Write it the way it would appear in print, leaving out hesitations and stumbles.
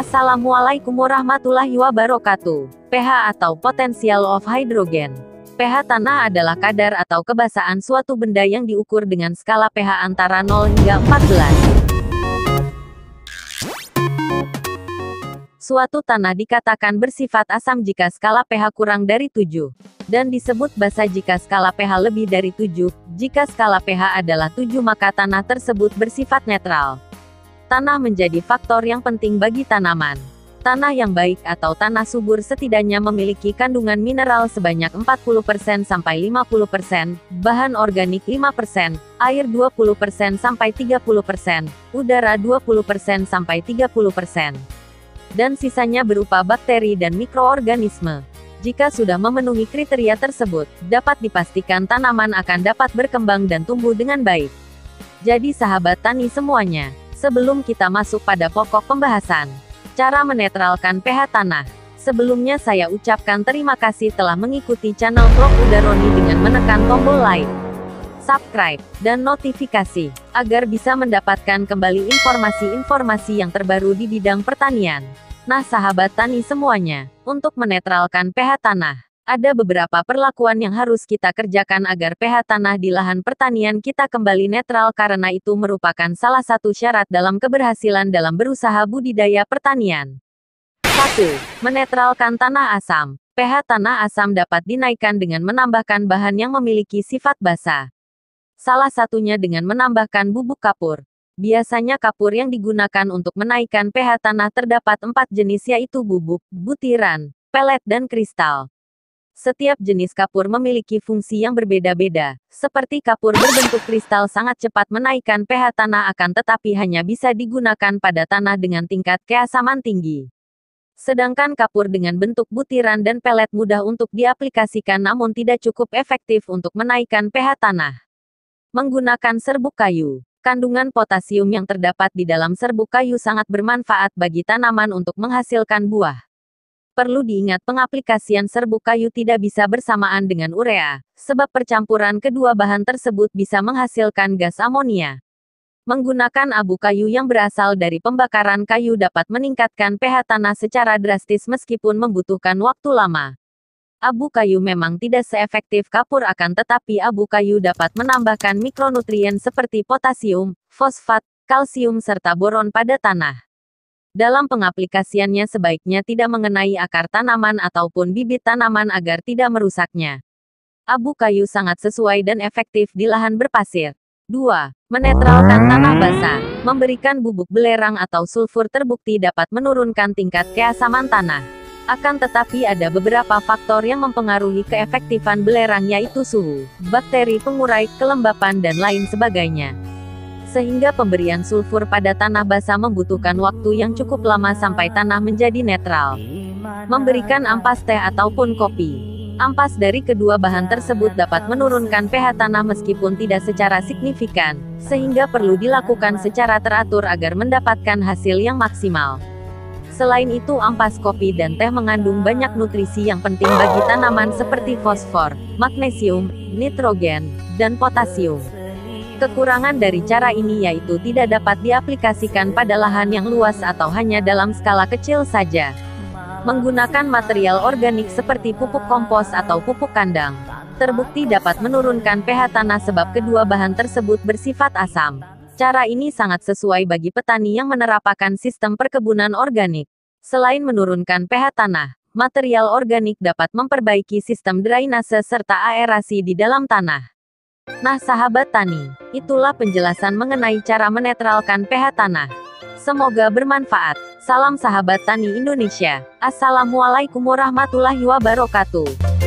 Assalamualaikum warahmatullahi wabarakatuh. pH atau potential of hydrogen. pH tanah adalah kadar atau kebasaan suatu benda yang diukur dengan skala pH antara 0 hingga 14. Suatu tanah dikatakan bersifat asam jika skala pH kurang dari 7. Dan disebut basa jika skala pH lebih dari 7. Jika skala pH adalah 7 maka tanah tersebut bersifat netral. Tanah menjadi faktor yang penting bagi tanaman. Tanah yang baik atau tanah subur setidaknya memiliki kandungan mineral sebanyak 40% sampai 50%, bahan organik 5%, air 20% sampai 30%, udara 20% sampai 30%. Dan sisanya berupa bakteri dan mikroorganisme. Jika sudah memenuhi kriteria tersebut, dapat dipastikan tanaman akan dapat berkembang dan tumbuh dengan baik. Jadi sahabat tani semuanya, sebelum kita masuk pada pokok pembahasan, cara menetralkan pH tanah. Sebelumnya saya ucapkan terima kasih telah mengikuti channel Prof. Udaroni dengan menekan tombol like, subscribe, dan notifikasi, agar bisa mendapatkan kembali informasi-informasi yang terbaru di bidang pertanian. Nah sahabat tani semuanya, untuk menetralkan pH tanah, ada beberapa perlakuan yang harus kita kerjakan agar pH tanah di lahan pertanian kita kembali netral karena itu merupakan salah satu syarat dalam keberhasilan dalam berusaha budidaya pertanian. 1. Menetralkan tanah asam. pH tanah asam dapat dinaikkan dengan menambahkan bahan yang memiliki sifat basa. Salah satunya dengan menambahkan bubuk kapur. Biasanya kapur yang digunakan untuk menaikkan pH tanah terdapat 4 jenis yaitu bubuk, butiran, pelet dan kristal. Setiap jenis kapur memiliki fungsi yang berbeda-beda, seperti kapur berbentuk kristal sangat cepat menaikkan pH tanah akan tetapi hanya bisa digunakan pada tanah dengan tingkat keasaman tinggi. Sedangkan kapur dengan bentuk butiran dan pelet mudah untuk diaplikasikan namun tidak cukup efektif untuk menaikkan pH tanah. Menggunakan serbuk kayu. Kandungan potasium yang terdapat di dalam serbuk kayu sangat bermanfaat bagi tanaman untuk menghasilkan buah. Perlu diingat pengaplikasian serbuk kayu tidak bisa bersamaan dengan urea, sebab percampuran kedua bahan tersebut bisa menghasilkan gas amonia. Menggunakan abu kayu yang berasal dari pembakaran kayu dapat meningkatkan pH tanah secara drastis meskipun membutuhkan waktu lama. Abu kayu memang tidak seefektif kapur akan tetapi abu kayu dapat menambahkan mikronutrien seperti potasium, fosfat, kalsium serta boron pada tanah. Dalam pengaplikasiannya sebaiknya tidak mengenai akar tanaman ataupun bibit tanaman agar tidak merusaknya. Abu kayu sangat sesuai dan efektif di lahan berpasir. 2. Menetralkan tanah basah. Memberikan bubuk belerang atau sulfur terbukti dapat menurunkan tingkat keasaman tanah. Akan tetapi ada beberapa faktor yang mempengaruhi keefektifan belerang yaitu suhu, bakteri pengurai, kelembapan dan lain sebagainya. Sehingga pemberian sulfur pada tanah basah membutuhkan waktu yang cukup lama sampai tanah menjadi netral. Memberikan ampas teh ataupun kopi. Ampas dari kedua bahan tersebut dapat menurunkan pH tanah meskipun tidak secara signifikan, sehingga perlu dilakukan secara teratur agar mendapatkan hasil yang maksimal. Selain itu ampas kopi dan teh mengandung banyak nutrisi yang penting bagi tanaman seperti fosfor, magnesium, nitrogen, dan potasium. Kekurangan dari cara ini yaitu tidak dapat diaplikasikan pada lahan yang luas atau hanya dalam skala kecil saja. Menggunakan material organik seperti pupuk kompos atau pupuk kandang, terbukti dapat menurunkan pH tanah sebab kedua bahan tersebut bersifat asam. Cara ini sangat sesuai bagi petani yang menerapkan sistem perkebunan organik. Selain menurunkan pH tanah, material organik dapat memperbaiki sistem drainase serta aerasi di dalam tanah. Nah sahabat tani, itulah penjelasan mengenai cara menetralkan pH tanah. Semoga bermanfaat. Salam sahabat tani Indonesia. Assalamualaikum warahmatullahi wabarakatuh.